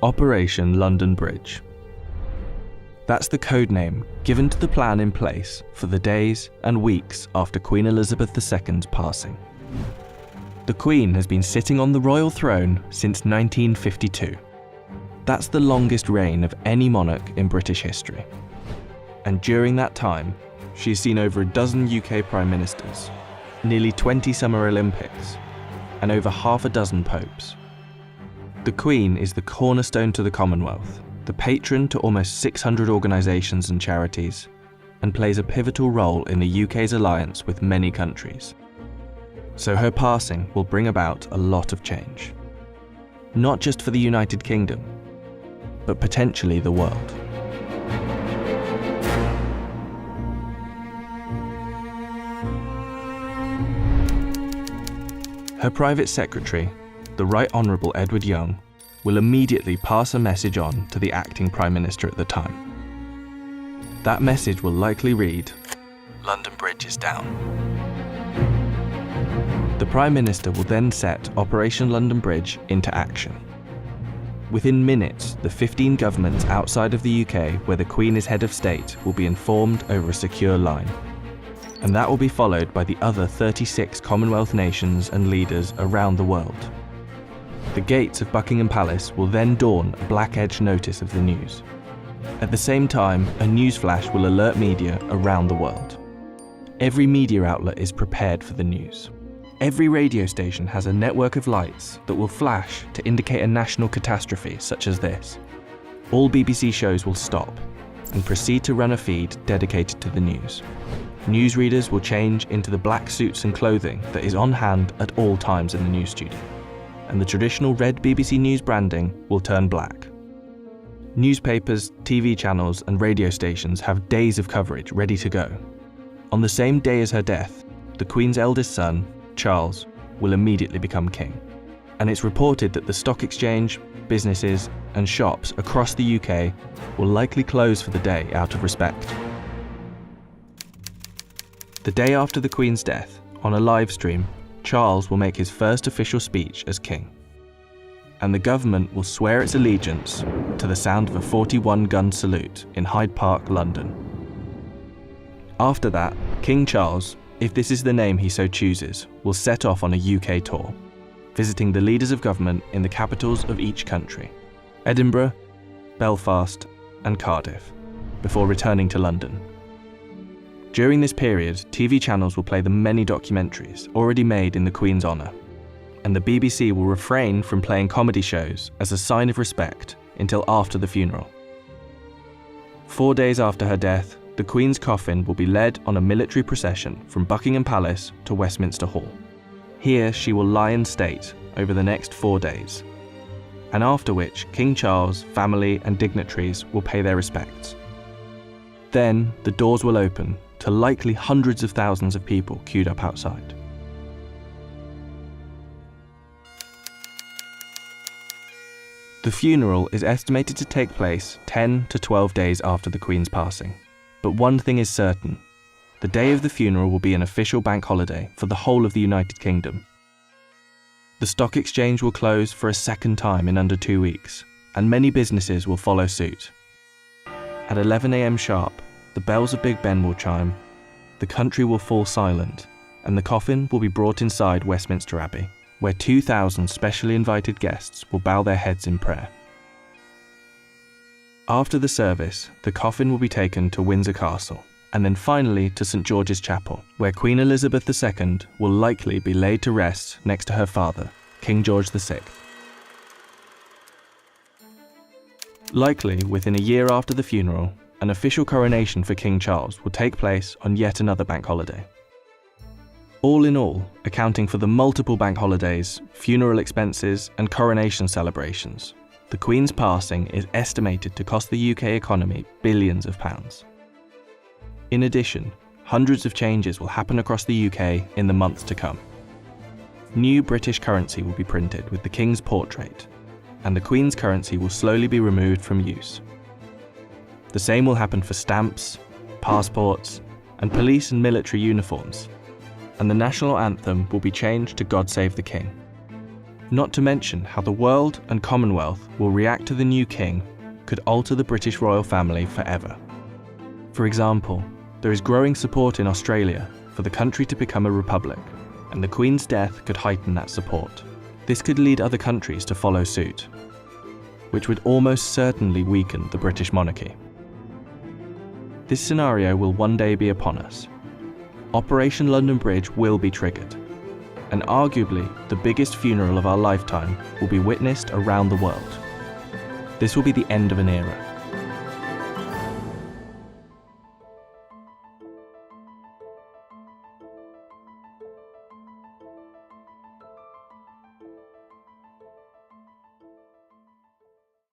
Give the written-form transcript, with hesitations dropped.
Operation London Bridge. That's the code name given to the plan in place for the days and weeks after Queen Elizabeth II's passing. The Queen has been sitting on the royal throne since 1952. That's the longest reign of any monarch in British history. And during that time, she's seen over a dozen UK Prime Ministers, nearly 20 Summer Olympics, and over half a dozen popes. The Queen is the cornerstone to the Commonwealth, the patron to almost 600 organisations and charities, and plays a pivotal role in the UK's alliance with many countries. So her passing will bring about a lot of change. Not just for the United Kingdom, but potentially the world. Her private secretary, the Right Honourable Edward Young, will immediately pass a message on to the acting Prime Minister at the time. That message will likely read, "London Bridge is down." The Prime Minister will then set Operation London Bridge into action. Within minutes, the 15 governments outside of the UK where the Queen is head of state will be informed over a secure line. And that will be followed by the other 36 Commonwealth nations and leaders around the world. The gates of Buckingham Palace will then dawn a black-edged notice of the news. At the same time, a newsflash will alert media around the world. Every media outlet is prepared for the news. Every radio station has a network of lights that will flash to indicate a national catastrophe such as this. All BBC shows will stop and proceed to run a feed dedicated to the news. Newsreaders will change into the black suits and clothing that is on hand at all times in the news studio, and the traditional red BBC News branding will turn black. Newspapers, TV channels and radio stations have days of coverage ready to go. On the same day as her death, the Queen's eldest son, Charles, will immediately become king. And it's reported that the stock exchange, businesses and shops across the UK will likely close for the day out of respect. The day after the Queen's death, on a live stream, Charles will make his first official speech as king. And the government will swear its allegiance to the sound of a 41-gun salute in Hyde Park, London. After that, King Charles, if this is the name he so chooses, will set off on a UK tour, visiting the leaders of government in the capitals of each country, Edinburgh, Belfast and Cardiff, before returning to London. During this period, TV channels will play the many documentaries already made in the Queen's honour, and the BBC will refrain from playing comedy shows as a sign of respect until after the funeral. 4 days after her death, the Queen's coffin will be led on a military procession from Buckingham Palace to Westminster Hall. Here she will lie in state over the next 4 days, and after which King Charles, family and dignitaries will pay their respects. Then the doors will open to likely hundreds of thousands of people queued up outside. The funeral is estimated to take place 10 to 12 days after the Queen's passing. But one thing is certain, the day of the funeral will be an official bank holiday for the whole of the United Kingdom. The stock exchange will close for a second time in under 2 weeks, and many businesses will follow suit. At 11 AM sharp, the bells of Big Ben will chime, the country will fall silent, and the coffin will be brought inside Westminster Abbey, where 2,000 specially invited guests will bow their heads in prayer. After the service, the coffin will be taken to Windsor Castle, and then finally to St George's Chapel, where Queen Elizabeth II will likely be laid to rest next to her father, King George VI. Likely within a year after the funeral, an official coronation for King Charles will take place on yet another bank holiday. All in all, accounting for the multiple bank holidays, funeral expenses and coronation celebrations, the Queen's passing is estimated to cost the UK economy billions of pounds. In addition, hundreds of changes will happen across the UK in the months to come. New British currency will be printed with the King's portrait, and the Queen's currency will slowly be removed from use. The same will happen for stamps, passports, and police and military uniforms, and the national anthem will be changed to God Save the King. Not to mention how the world and Commonwealth will react to the new king could alter the British royal family forever. For example, there is growing support in Australia for the country to become a republic, and the Queen's death could heighten that support. This could lead other countries to follow suit, which would almost certainly weaken the British monarchy. This scenario will one day be upon us. Operation London Bridge will be triggered, and arguably the biggest funeral of our lifetime will be witnessed around the world. This will be the end of an era.